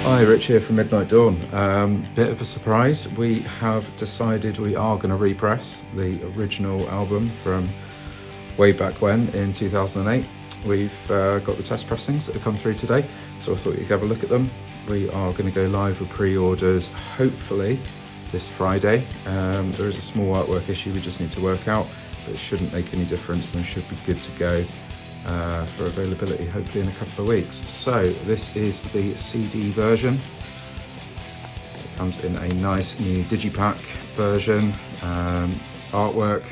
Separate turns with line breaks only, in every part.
Hi, Rich here from Midnight Dawn. Bit of a surprise. We have decided we are going to repress the original album from way back when in 2008. We've got the test pressings that have come through today, so I thought you'd have a look at them. We are going to go live with pre-orders hopefully this Friday. There is a small artwork issue we just need to work out, but it shouldn't make any difference and should be good to go for availability hopefully in a couple of weeks. So this is the CD version. It comes in a nice new digipack version. Artwork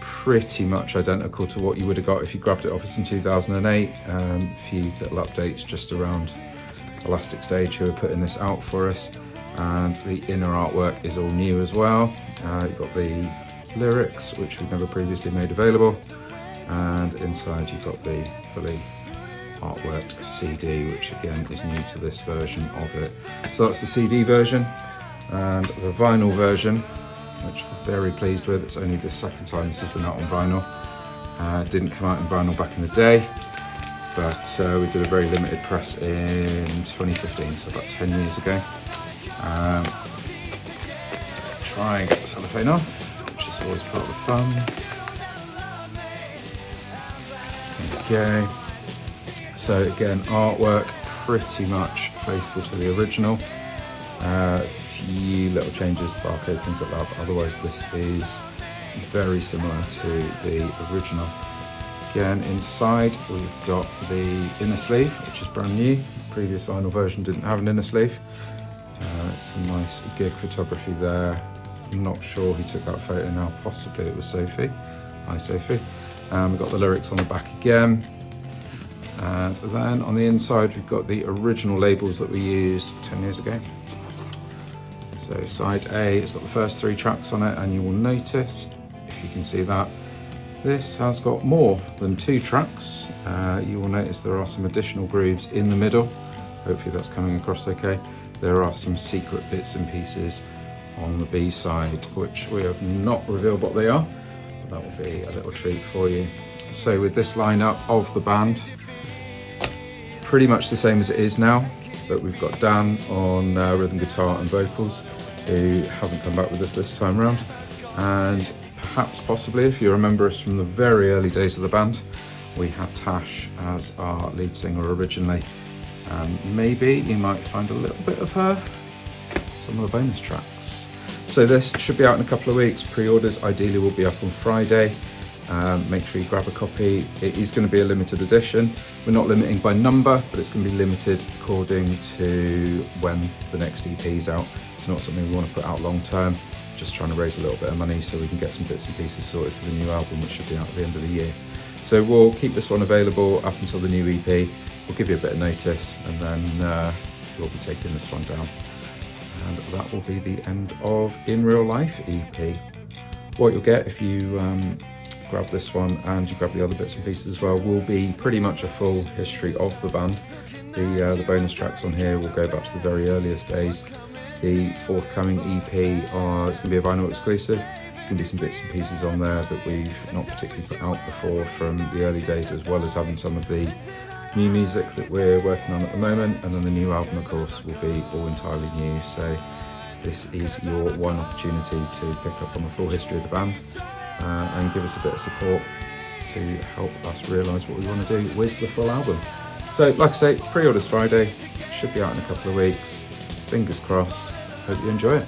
pretty much identical to what you would have got if you grabbed it off us in 2008. A few little updates just around Elastic Stage who are putting this out for us, and the inner artwork is all new as well. You've got the lyrics which we've never previously made available, and inside you've got the fully artworked CD, which again is new to this version of it. So that's the CD version, and the vinyl version, which I'm very pleased with. It's only the second time this has been out on vinyl. It didn't come out in vinyl back in the day, but we did a very limited press in 2015, so about 10 years ago. Try and get the cellophane off, which is always part of the fun. There we go. So again, artwork pretty much faithful to the original. Few little changes, the barcode, things like that, but otherwise this is very similar to the original. Again, inside we've got the inner sleeve, which is brand new. The previous vinyl version didn't have an inner sleeve. Some nice gig photography there. I'm not sure who took that photo now, possibly it was Sophie. Hi Sophie. We've got the lyrics on the back again. And then on the inside we've got the original labels that we used 10 years ago. So side A, it's got the first 3 tracks on it, and you will notice, if you can see that, this has got more than 2 tracks. You will notice there are some additional grooves in the middle. Hopefully that's coming across okay. There are some secret bits and pieces on the B side, which we have not revealed what they are, but that will be a little treat for you. So with this lineup of the band, pretty much the same as it is now, but we've got Dan on rhythm guitar and vocals, who hasn't come back with us this time around. And perhaps possibly, if you remember us from the very early days of the band, we had Tash as our lead singer originally. Maybe you might find a little bit of her, some of the bonus tracks. So this should be out in a couple of weeks. Pre-orders ideally will be up on Friday. Make sure you grab a copy. It is going to be a limited edition. We're not limiting by number, but it's going to be limited according to when the next EP is out. It's not something we want to put out long term, just trying to raise a little bit of money so we can get some bits and pieces sorted for the new album, which should be out at the end of the year. So we'll keep this one available up until the new EP. We'll give you a bit of notice, and then we'll be taking this one down. And that will be the end of In Real Life EP. What you'll get if you grab this one and you grab the other bits and pieces as well will be pretty much a full history of the band. The bonus tracks on here will go back to the very earliest days. The forthcoming EP it's going to be a vinyl exclusive. There's going to be some bits and pieces on there that we've not particularly put out before from the early days, as well as having some of the new music that we're working on at the moment. And then the new album, of course, will be all entirely new. So this is your one opportunity to pick up on the full history of the band and give us a bit of support to help us realise what we want to do with the full album. So like I say, pre-orders Friday, should be out in a couple of weeks. Fingers crossed. Hope you enjoy it.